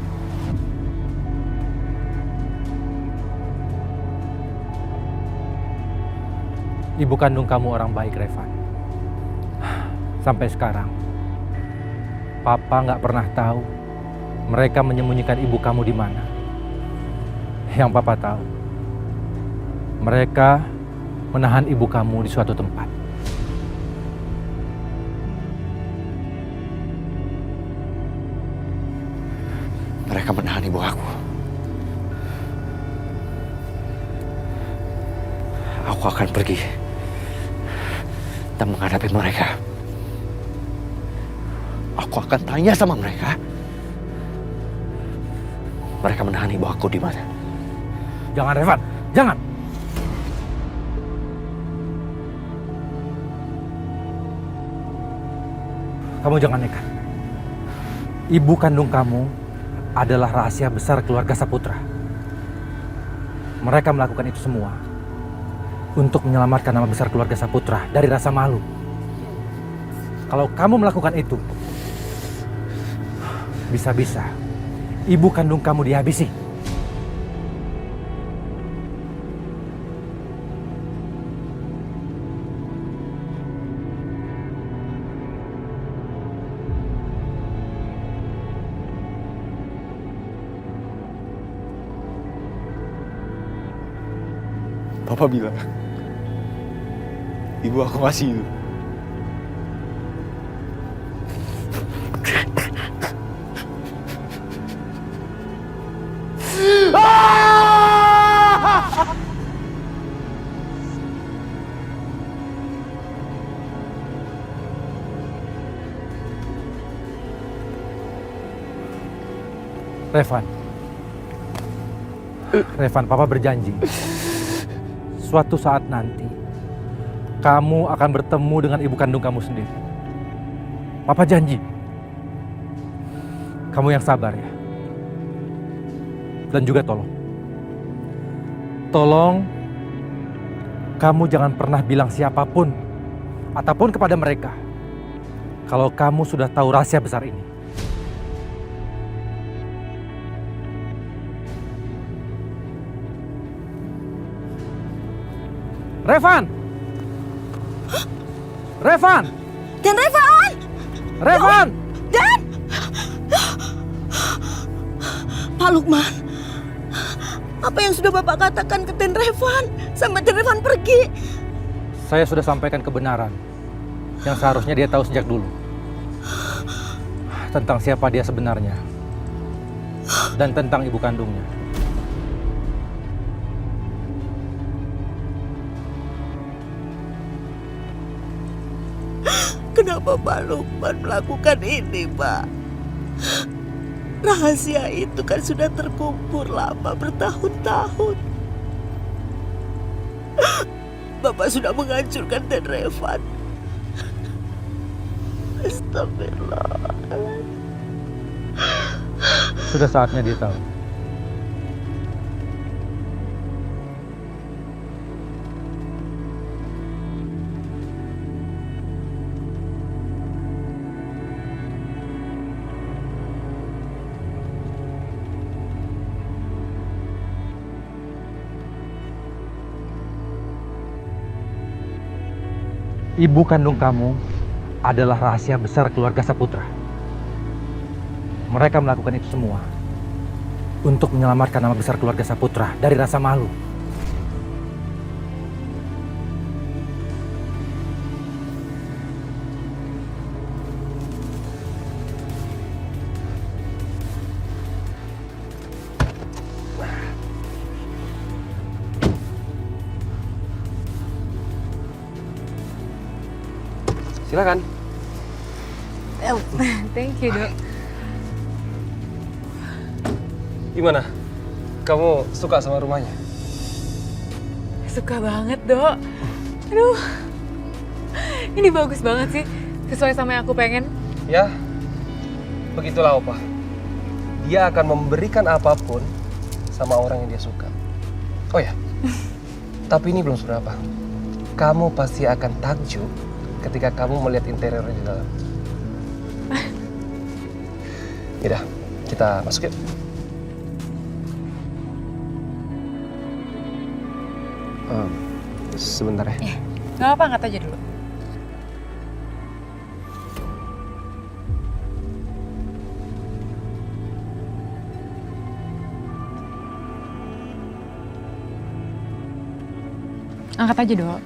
Ibu kandung kamu orang baik, Revan. Sampai sekarang, Papa nggak pernah tahu mereka menyembunyikan ibu kamu di mana. Yang Papa tahu, mereka menahan ibu kamu di suatu tempat. Mereka menahan ibu aku. Aku akan pergi dan menghadapi mereka. Aku akan tanya sama mereka. Mereka menahan ibu aku di mana? Jangan, Revan, jangan. Kamu jangan nekat. Ibu kandung kamu adalah rahasia besar keluarga Saputra. Mereka melakukan itu semua untuk menyelamatkan nama besar keluarga Saputra dari rasa malu. Kalau kamu melakukan itu, bisa-bisa ibu kandung kamu dihabisi. Papa bilang, ibu aku masih hidup. Revan, Revan, Papa berjanji. Suatu saat nanti, kamu akan bertemu dengan ibu kandung kamu sendiri. Papa janji. Kamu yang sabar ya. Dan juga tolong kamu jangan pernah bilang siapapun ataupun kepada mereka kalau kamu sudah tahu rahasia besar ini. Revan! Revan! Dan Revan! Revan! Dan! Pak Lukman, apa yang sudah Bapak katakan ke Den Revan sampai Den Revan pergi? Saya sudah sampaikan kebenaran yang seharusnya dia tahu sejak dulu. Tentang siapa dia sebenarnya. Dan tentang ibu kandungnya. Kenapa Pak Lukman melakukan ini, Pak? Rahasia itu kan sudah terkubur lama bertahun-tahun. Bapak sudah menghancurkan Den Revan. Astagfirullah. Sudah saatnya dia tahu. Ibu kandung kamu adalah rahasia besar keluarga Saputra. Mereka melakukan itu semua untuk menyelamatkan nama besar keluarga Saputra dari rasa malu. Silakan. Thank you, Dok. Gimana? Kamu suka sama rumahnya? Suka banget, Dok. Aduh. Ini bagus banget sih. Sesuai sama yang aku pengen. Ya, begitulah Opa. Dia akan memberikan apapun sama orang yang dia suka. Oh ya, tapi ini belum seberapa. Kamu pasti akan takjub ketika kamu melihat interiornya di dalam. Yaudah, kita masuk yuk. Sebentar ya. Gak apa-apa, angkat aja dulu. Angkat aja, Dok.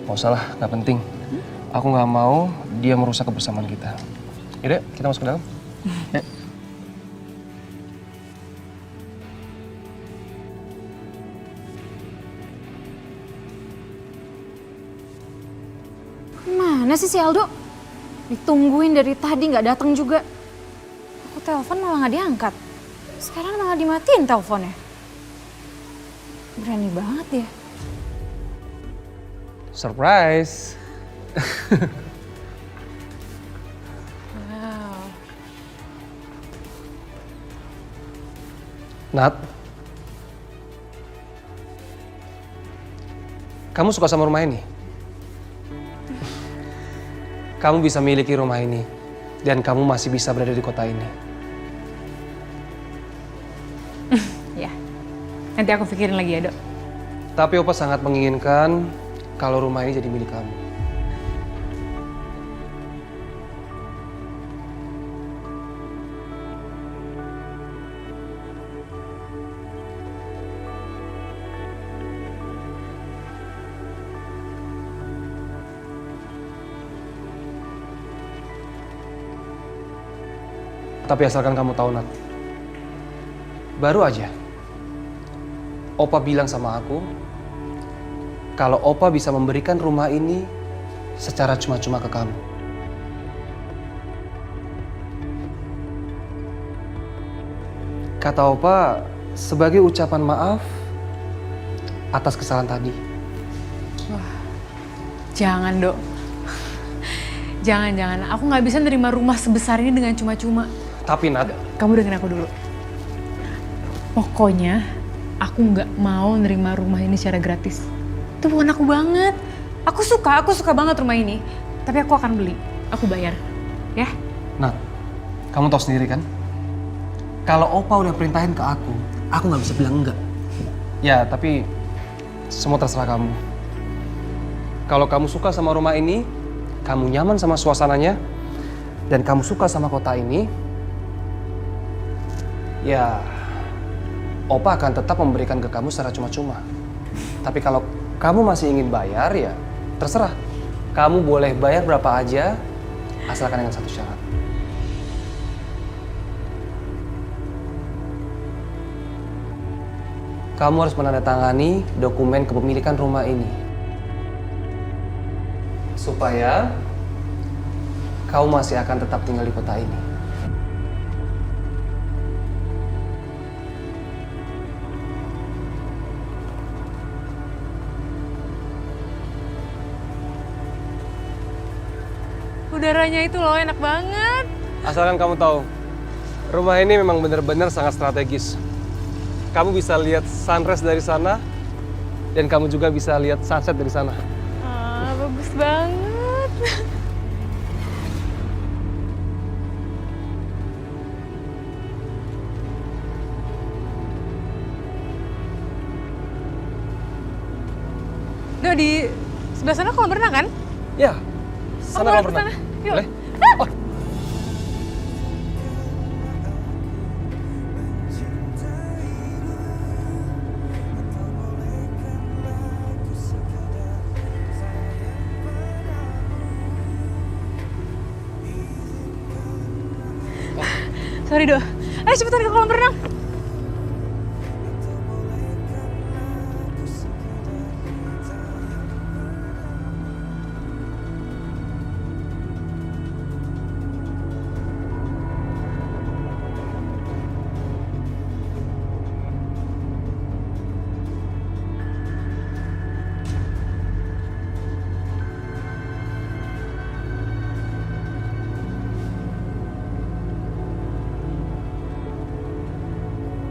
Gak usah lah, gak penting. Aku gak mau dia merusak kebersamaan kita. Yaudah, kita masuk ke dalam. Ya. Mana sih si Aldo? Ditungguin dari tadi nggak datang juga. Aku telepon malah nggak diangkat. Sekarang malah dimatiin teleponnya. Berani banget ya. Surprise! Wow. Nat, kamu suka sama rumah ini? Kamu bisa miliki rumah ini, dan kamu masih bisa berada di kota ini. Ya, nanti aku pikirin lagi ya, Dok. Tapi Opa sangat menginginkan kalau rumah ini jadi milik kamu. Tapi asalkan kamu tahu, Nat. Baru aja Opa bilang sama aku kalau Opa bisa memberikan rumah ini secara cuma-cuma ke kamu. Kata Opa, sebagai ucapan maaf atas kesalahan tadi. Wah, jangan Dok. Jangan. Aku nggak bisa nerima rumah sebesar ini dengan cuma-cuma. Tapi Nat, Kamu dengerin aku dulu. Pokoknya aku nggak mau nerima rumah ini secara gratis. Itu bukan aku banget. Aku suka banget rumah ini. Tapi aku akan beli. Aku bayar. Ya? Nat, kamu tahu sendiri kan? Kalau Opa udah perintahin ke aku nggak bisa bilang enggak. Ya, tapi semua terserah kamu. Kalau kamu suka sama rumah ini, kamu nyaman sama suasananya, dan kamu suka sama kota ini, ya Opa akan tetap memberikan ke kamu secara cuma-cuma. Tapi kalau kamu masih ingin bayar, ya terserah. Kamu boleh bayar berapa aja, asalkan dengan satu syarat. Kamu harus menandatangani dokumen kepemilikan rumah ini. Supaya kau masih akan tetap tinggal di kota ini. Udaranya itu loh enak banget. Asalkan kamu tahu, rumah ini memang benar-benar sangat strategis. Kamu bisa lihat sunrise dari sana, dan kamu juga bisa lihat sunset dari sana. Bagus banget. Duh, di sebelah sana kolam renang kan? Ya, sana kolam renang. Yuk. Boleh? Oh. Sorry Do, ayo cepetan ke kolam renang.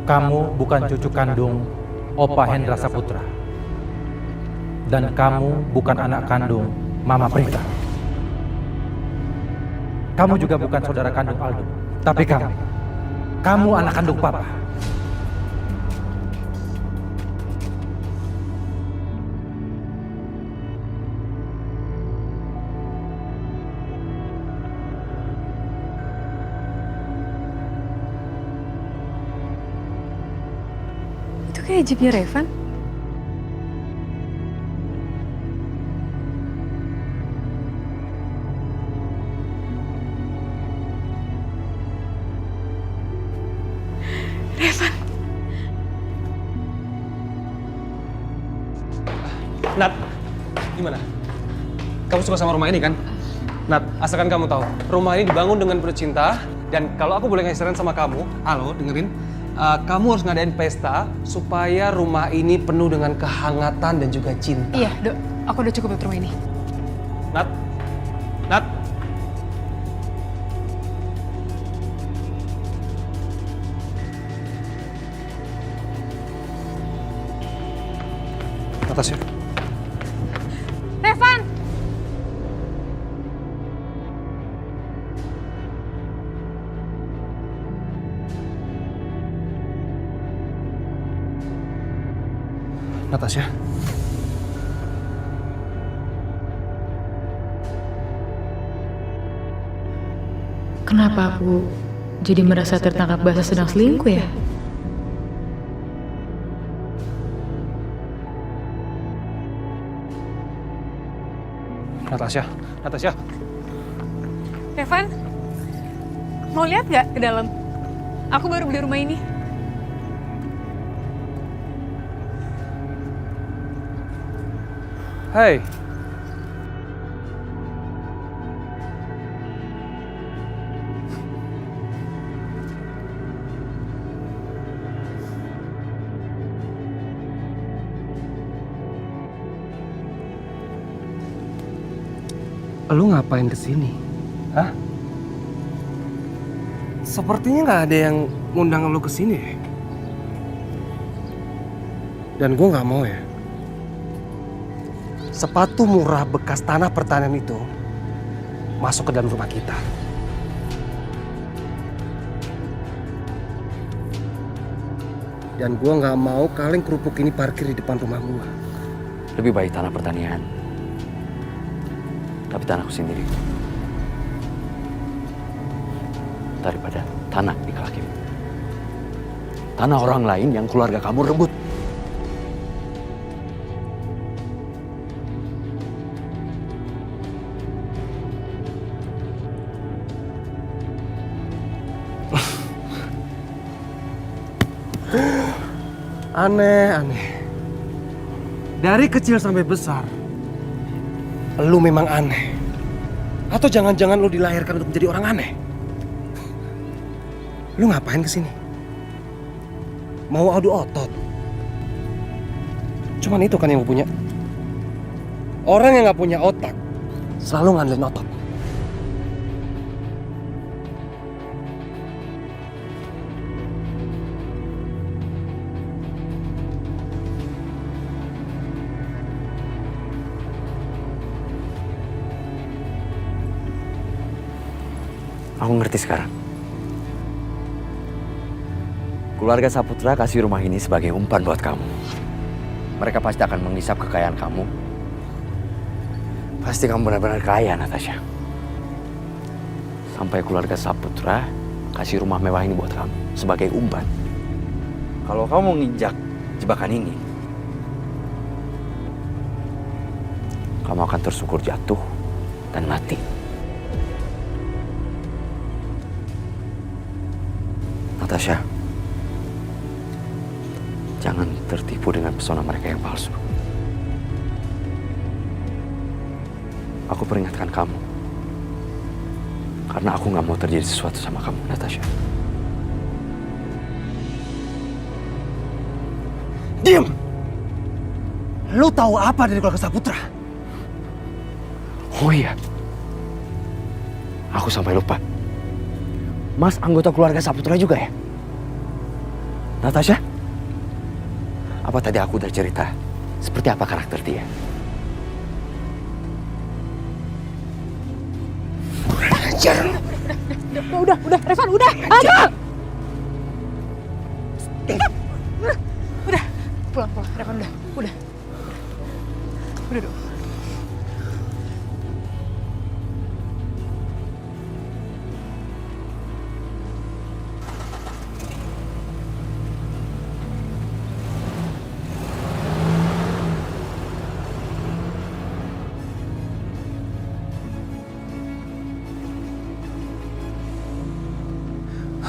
Kamu bukan cucu kandung Opa Hendra Saputra. Dan kamu bukan anak kandung Mama Prita. Kamu juga bukan saudara kandung Aldo. Tapi kamu anak kandung Papa. Kayak jeepnya Revan. Revan. Nat, gimana? Kamu suka sama rumah ini kan? Nat, asalkan kamu tahu, rumah ini dibangun dengan penuh cinta, dan kalau aku boleh ngasih saran sama kamu, halo, dengerin. Kamu harus ngadain pesta supaya rumah ini penuh dengan kehangatan dan juga cinta. Iya, Dok. Aku udah cukup buat rumah ini. Nat. Natasha. Revan! Natasha. Kenapa aku jadi merasa tertangkap basah sedang selingkuh ya? Natasha. Revan, mau lihat nggak ke dalam? Aku baru beli rumah ini. Hey. Lu ngapain kesini? Hah? Sepertinya nggak ada yang ngundang lu kesini. Dan gue nggak mau ya. Sepatu murah bekas tanah pertanian itu masuk ke dalam rumah kita. Dan gue nggak mau kaleng kerupuk ini parkir di depan rumah gue. Lebih baik tanah pertanian, tapi tanahku sendiri, daripada tanah di Kalakim. Tanah orang lain yang keluarga kamu rebut. Aneh. Dari kecil sampai besar, lu memang aneh. Atau jangan-jangan lu dilahirkan untuk menjadi orang aneh? Lu ngapain kesini? Mau adu otot? Cuman itu kan yang lu punya. Orang yang gak punya otak selalu ngandelin otot. Aku ngerti sekarang. Keluarga Saputra kasih rumah ini sebagai umpan buat kamu. Mereka pasti akan menghisap kekayaan kamu. Pasti kamu benar-benar kaya, Natasha. Sampai keluarga Saputra kasih rumah mewah ini buat kamu sebagai umpan. Kalau kamu menginjak jebakan ini, kamu akan tersukur jatuh dan mati. Natasha, jangan tertipu dengan pesona mereka yang palsu. Aku peringatkan kamu, karena aku nggak mau terjadi sesuatu sama kamu, Natasha. Diam! Lu tahu apa dari keluarga Saputra? Oh iya, aku sampai lupa. Mas anggota keluarga Saputra juga ya? Natasha? Apa tadi aku udah cerita seperti apa karakter dia? Ajar. Udah, Revan, udah. Aduh. Udah, pulang, Revan, udah. Udah dong.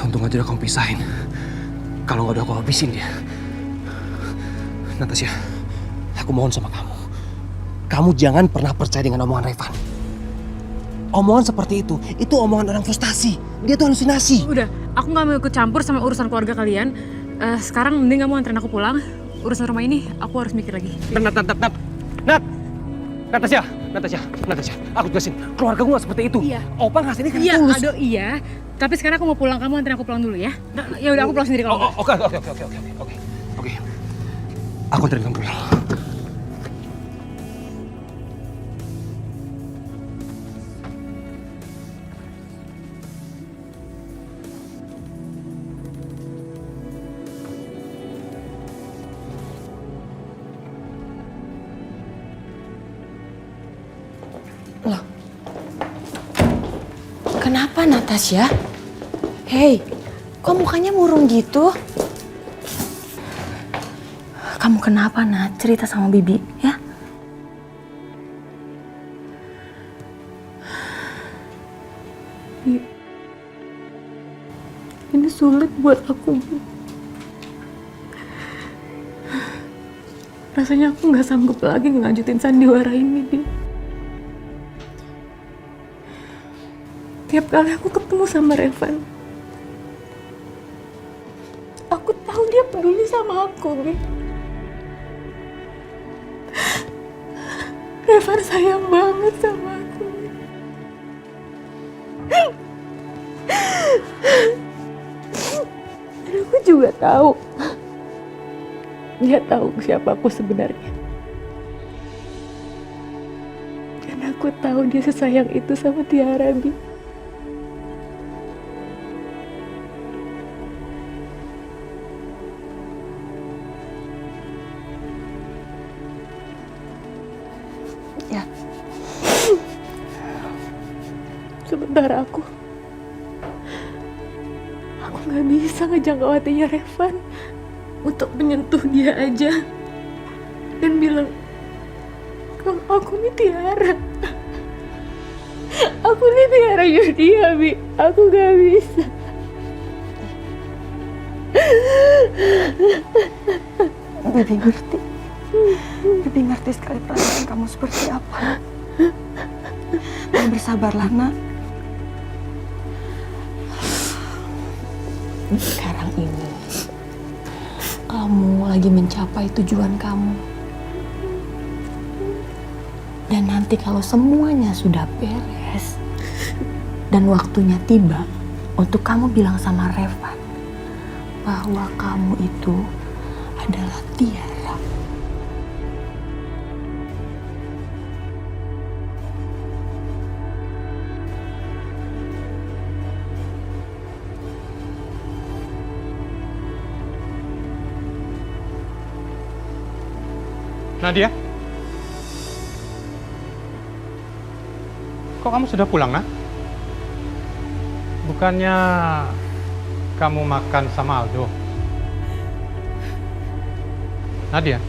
Untung aja udah kamu pisahin. Kalau nggak udah aku habisin dia. Natasha, aku mohon sama kamu. Kamu jangan pernah percaya dengan omongan Revan. Omongan seperti itu omongan orang frustasi. Dia tuh halusinasi. Udah, aku nggak mau ikut campur sama urusan keluarga kalian. Sekarang mending kamu anterin aku pulang. Urusan rumah ini aku harus mikir lagi. Natasha, aku jelasin. Keluarga gue nggak seperti itu. Iya. Opa ngasih ini kan Iya, tulus. Ado, iya. Tapi sekarang aku mau pulang, kamu anterin aku pulang dulu ya. Ya udah, aku pulang sendiri kalau Oke. Aku anterin kamu pulang. Loh, kenapa Natasha? Hei, kok mukanya murung gitu? Kamu kenapa, Nat? Cerita sama Bibi, ya? Ini sulit buat aku, Bu. Rasanya aku nggak sanggup lagi ngelanjutin sandiwara ini, Bi. Tiap kali aku ketemu sama Revan, aku tahu dia peduli sama aku, Bi. Revan sayang banget sama aku, Bi. Dan aku juga tahu. Dia tahu siapa aku sebenarnya. Dan aku tahu dia sesayang itu sama Tiara, Bi. Ya. Sementara aku nggak bisa ngejangkau hatinya Revan untuk menyentuh dia aja dan bilang kalau aku nih Tiara. Aku nih Tiara Yudia, Bi. Aku gak bisa. Bibi ngerti. Bibi ngerti sekali perasaan kamu seperti apa. Dan bersabarlah, nak. Sekarang ini kamu lagi mencapai tujuan kamu. Dan nanti kalau semuanya sudah beres dan waktunya tiba untuk kamu bilang sama Revan bahwa kamu itu adalah Tiara. Nadia? Kok kamu sudah pulang, nak? Bukannya kamu makan sama Aldo? Nadia?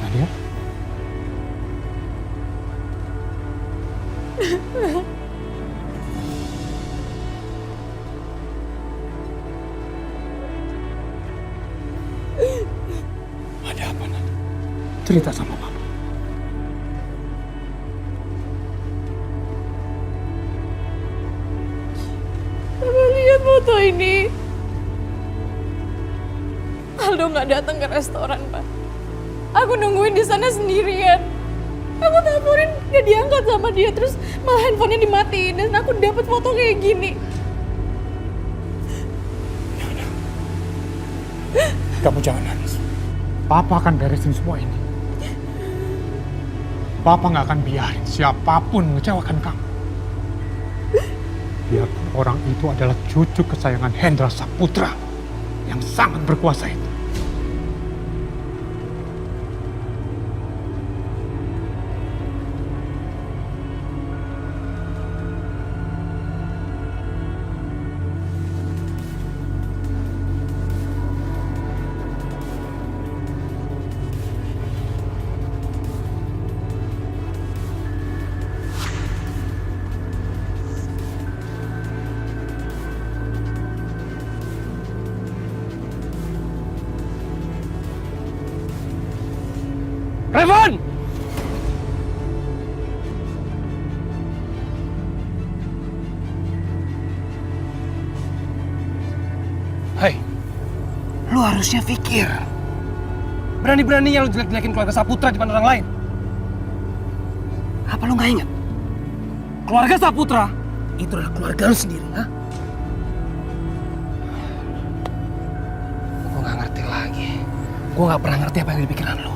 Nadia? Ada apa, Nat? Cerita sama Papa. Papa lihat foto ini. Aldo nggak datang ke restoran, Pak. Aku nungguin di sana sendirian. Aku teleponin nggak diangkat sama dia, terus malah handphonenya dimatiin dan aku dapat foto kayak gini. Kamu jangan nangis. Papa akan beresin semua ini. Papa nggak akan biarin siapapun mengecewakan kamu. Biarpun orang itu adalah cucu kesayangan Hendra Saputra yang sangat berkuasa itu. Revan! Hai, lu harusnya pikir. Berani-beraninya lu jelek-jelekin keluarga Saputra di depan orang lain. Apa lu nggak ingat? Keluarga Saputra itu adalah keluarga lu sendiri, ha? Gue nggak ngerti lagi. Gue nggak pernah ngerti apa yang ada di pikiran lu.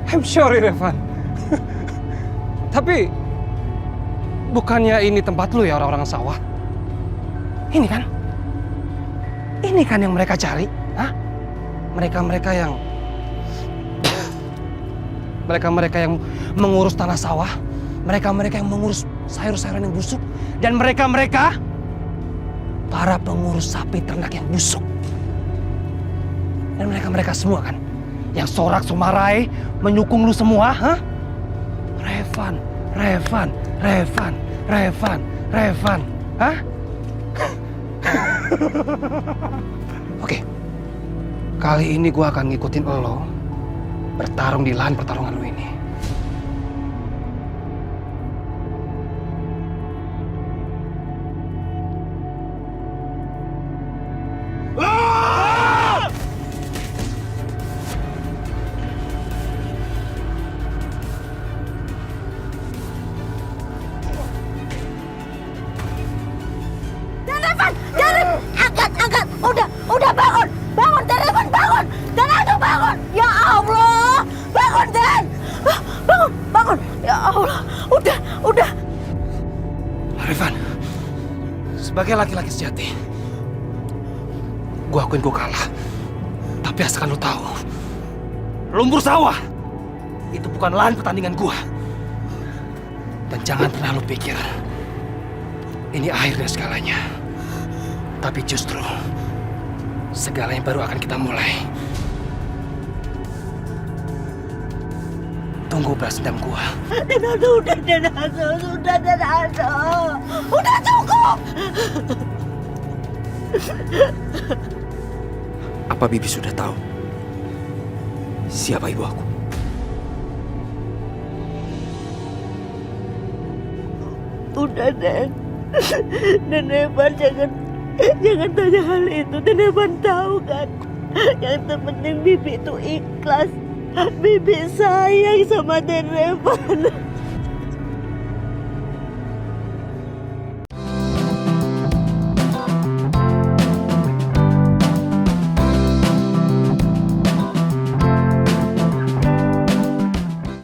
I'm sorry, Revan. Tapi bukannya ini tempat lu ya, orang-orang sawah? Ini kan? Ini kan yang mereka cari, hah? Mereka-mereka yang mengurus tanah sawah, mereka-mereka yang mengurus sayur-sayuran yang busuk, dan mereka-mereka para pengurus sapi ternak yang busuk. Dan mereka semua kan yang sorak somarai menyukung lu semua, ha? Revan, hah? Oke, kali ini gua akan ngikutin lo bertarung di lahan pertarungan lu ini. Udah bangun! Bangun, Dan Revan, bangun! Dan Aldo, bangun! Ya Allah! Bangun, Dan! Bangun! Ya Allah! Udah! Revan, sebagai laki-laki sejati, gua akuin gua kalah. Tapi asalkan lu tahu, lumpur sawah itu bukan lahan pertandingan gua. Dan jangan pernah lu pikir ini akhirnya segalanya. Tapi justru segalanya baru akan kita mulai. Tunggu balas dendam gua. Dan Aldo, udah cukup! Apa Bibi sudah tahu siapa ibu aku? Udah, Dan. Dan Revan jangan tanya hal itu. Dan Revan tahu kan, yang terpenting Bibi itu ikhlas. Bibi sayang sama Dan Revan.